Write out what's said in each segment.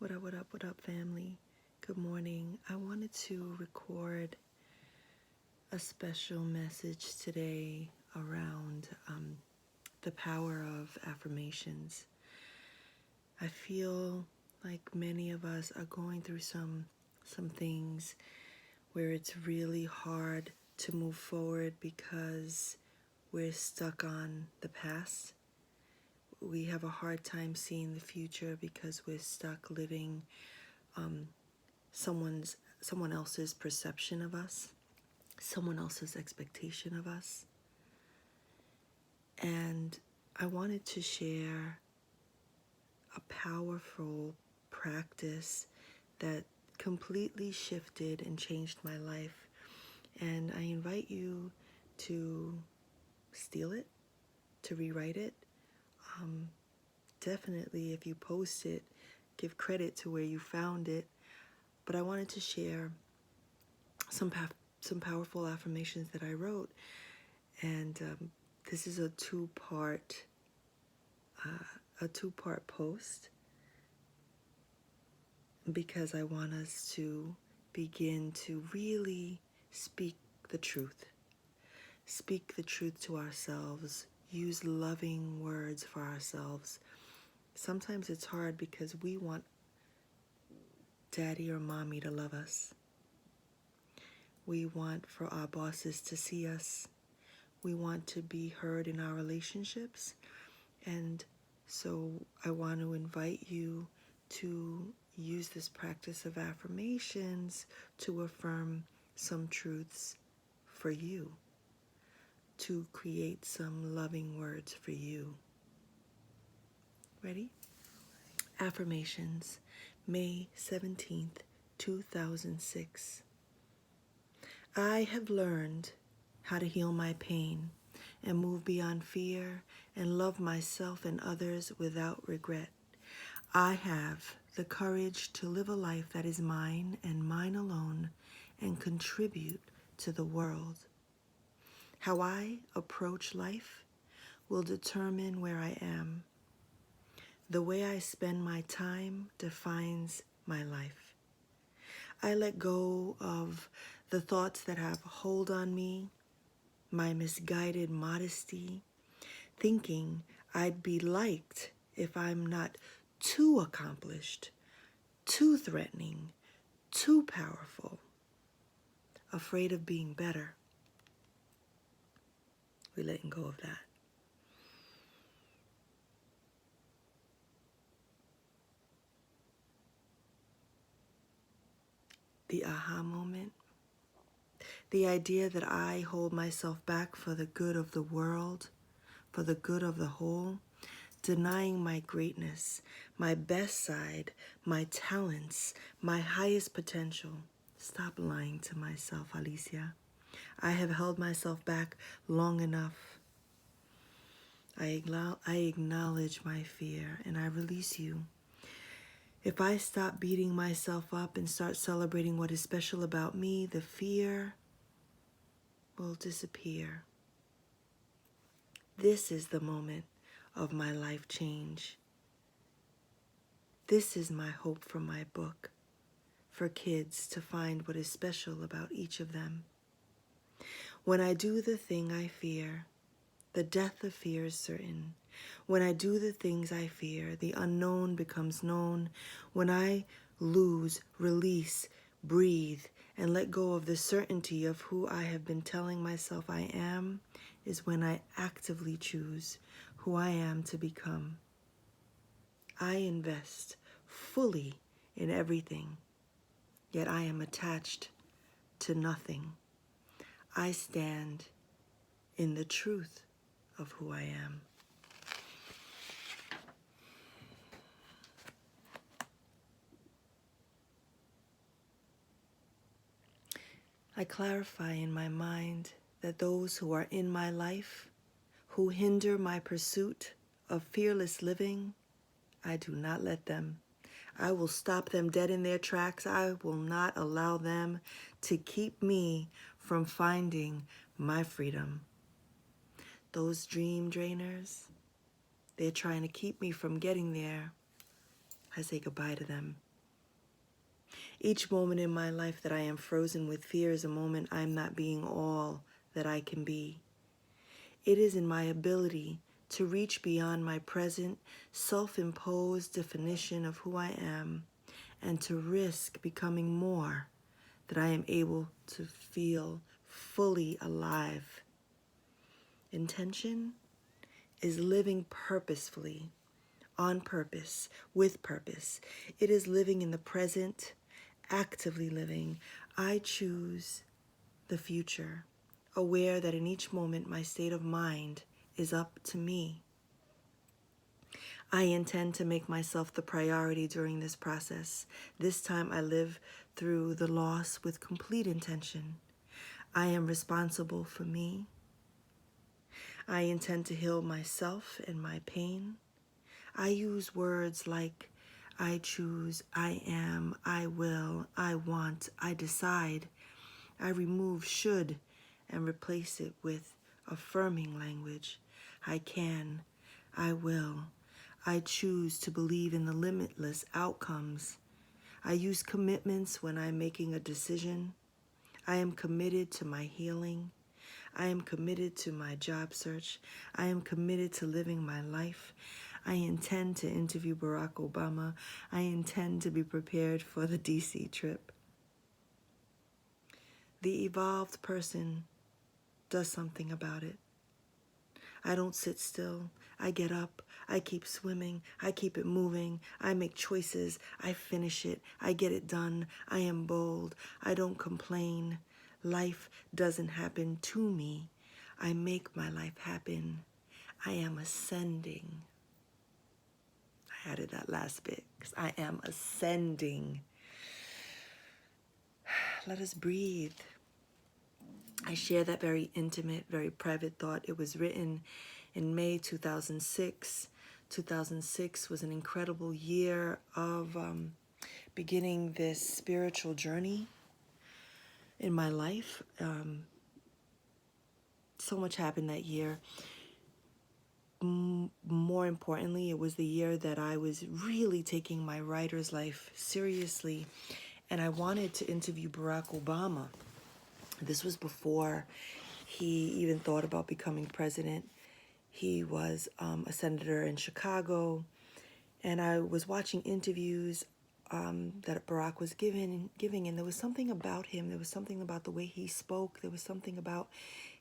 What up, family? Good morning. I wanted to record a special message today around the power of affirmations. I feel like many of us are going through some things where it's really hard to move forward because we're stuck on the past. We have a hard time seeing the future because we're stuck living someone else's perception of us, someone else's expectation of us. And I wanted to share a powerful practice that completely shifted and changed my life. And I invite you to steal it, to rewrite it. Definitely, if you post it, give credit to where you found it. But I wanted to share some powerful affirmations that I wrote, and this is a two-part post because I want us to begin to really speak the truth to ourselves, use loving words for ourselves. Sometimes it's hard because we want daddy or mommy to love us. We want for our bosses to see us. We want to be heard in our relationships. And so I want to invite you to use this practice of affirmations to affirm some truths for you, to create some loving words for you. Ready? Affirmations, May 17th, 2006. I have learned how to heal my pain and move beyond fear and love myself and others without regret. I have the courage to live a life that is mine and mine alone and contribute to the world. How I approach life will determine where I am. The way I spend my time defines my life. I let go of the thoughts that have hold on me, my misguided modesty, thinking I'd be liked if I'm not too accomplished, too threatening, too powerful, afraid of being better. We're letting go of that. The aha moment. The idea that I hold myself back for the good of the world, for the good of the whole, denying my greatness, my best side, my talents, my highest potential. Stop lying to myself, Alicia. I have held myself back long enough. I acknowledge my fear and I release you. If I stop beating myself up and start celebrating what is special about me, the fear will disappear. This is the moment of my life change. This is my hope for my book, for kids to find what is special about each of them. When I do the thing I fear, the death of fear is certain. When I do the things I fear, the unknown becomes known. When I lose, release, breathe, and let go of the certainty of who I have been telling myself I am, is when I actively choose who I am to become. I invest fully in everything, yet I am attached to nothing. I stand in the truth of who I am. I clarify in my mind that those who are in my life, who hinder my pursuit of fearless living, I do not let them. I will stop them dead in their tracks. I will not allow them to keep me from finding my freedom. Those dream drainers, they're trying to keep me from getting there. I say goodbye to them. Each moment in my life that I am frozen with fear is a moment I'm not being all that I can be. It is in my ability to reach beyond my present self-imposed definition of who I am and to risk becoming more that I am able to feel fully alive. Intention is living purposefully, on purpose, with purpose. It is living in the present, actively living. I choose the future, aware that in each moment my state of mind is up to me. I intend to make myself the priority during this process. This time I live through the loss with complete intention. I am responsible for me. I intend to heal myself and my pain. I use words like I choose, I am, I will, I want, I decide. I remove should and replace it with affirming language. I can, I will. I choose to believe in the limitless outcomes. I use commitments when I'm making a decision. I am committed to my healing. I am committed to my job search. I am committed to living my life. I intend to interview Barack Obama. I intend to be prepared for the DC trip. The evolved person does something about it. I don't sit still. I get up. I keep swimming. I keep it moving. I make choices. I finish it. I get it done. I am bold. I don't complain. Life doesn't happen to me. I make my life happen. I am ascending. I added that last bit because I am ascending. Let us breathe. I share that very intimate, very private thought. It was written in May 2006. 2006 was an incredible year of beginning this spiritual journey in my life. So much happened that year. More importantly, it was the year that I was really taking my writer's life seriously, and I wanted to interview Barack Obama. This was before he even thought about becoming president. He was a senator in Chicago, and I was watching interviews that Barack was giving, and there was something about him. There was something about the way he spoke. There was something about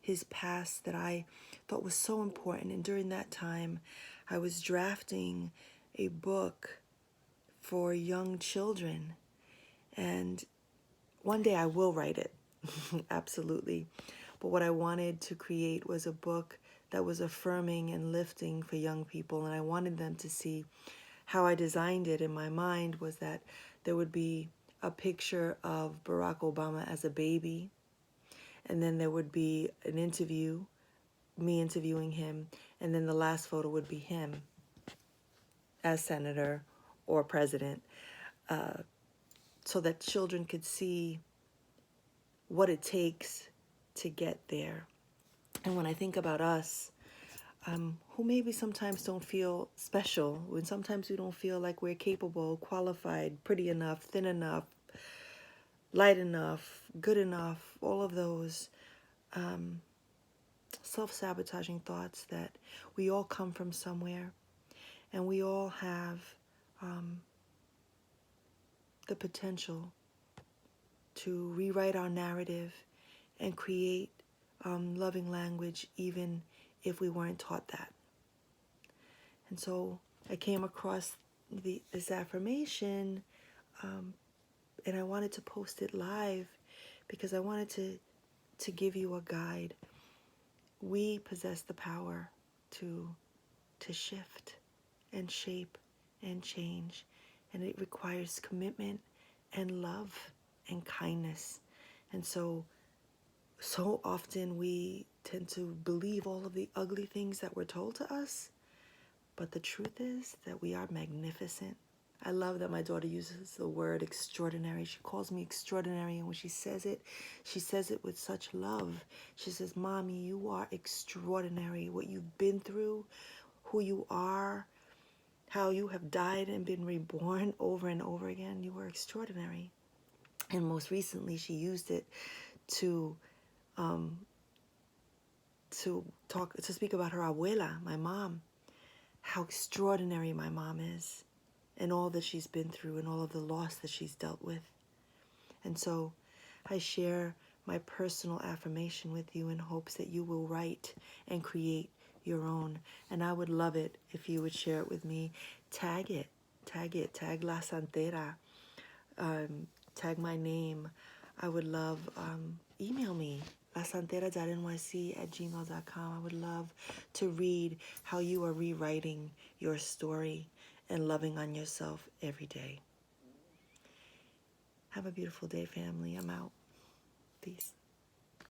his past that I thought was so important. And during that time, I was drafting a book for young children, and one day I will write it, absolutely. But what I wanted to create was a book that was affirming and lifting for young people, and I wanted them to see how I designed it in my mind was that there would be a picture of Barack Obama as a baby, and then there would be an interview, me interviewing him, and then the last photo would be him as senator or president, so that children could see what it takes to get there. And when I think about us, who maybe sometimes don't feel special, when sometimes we don't feel like we're capable, qualified, pretty enough, thin enough, light enough, good enough, all of those self-sabotaging thoughts, that we all come from somewhere, and we all have the potential to rewrite our narrative and create loving language, even if we weren't taught that. And so I came across this affirmation, and I wanted to post it live because I wanted to give you a guide. We possess the power to shift and shape and change, and it requires commitment and love and kindness. And so often we tend to believe all of the ugly things that were told to us, but the truth is that we are magnificent. I love that my daughter uses the word extraordinary. She calls me extraordinary, and when she says it with such love. She says, "Mommy, you are extraordinary. What you've been through, who you are, how you have died and been reborn over and over again, you are extraordinary." And most recently, she used it to speak about her abuela, my mom, how extraordinary my mom is, and all that she's been through, and all of the loss that she's dealt with. And so I share my personal affirmation with you in hopes that you will write and create your own. And I would love it if you would share it with me. Tag it, tag La Santera, tag my name. I would love, email me, lasantera.nyc@gmail.com. I would love to read how you are rewriting your story and loving on yourself every day. Have a beautiful day, family. I'm out. Peace.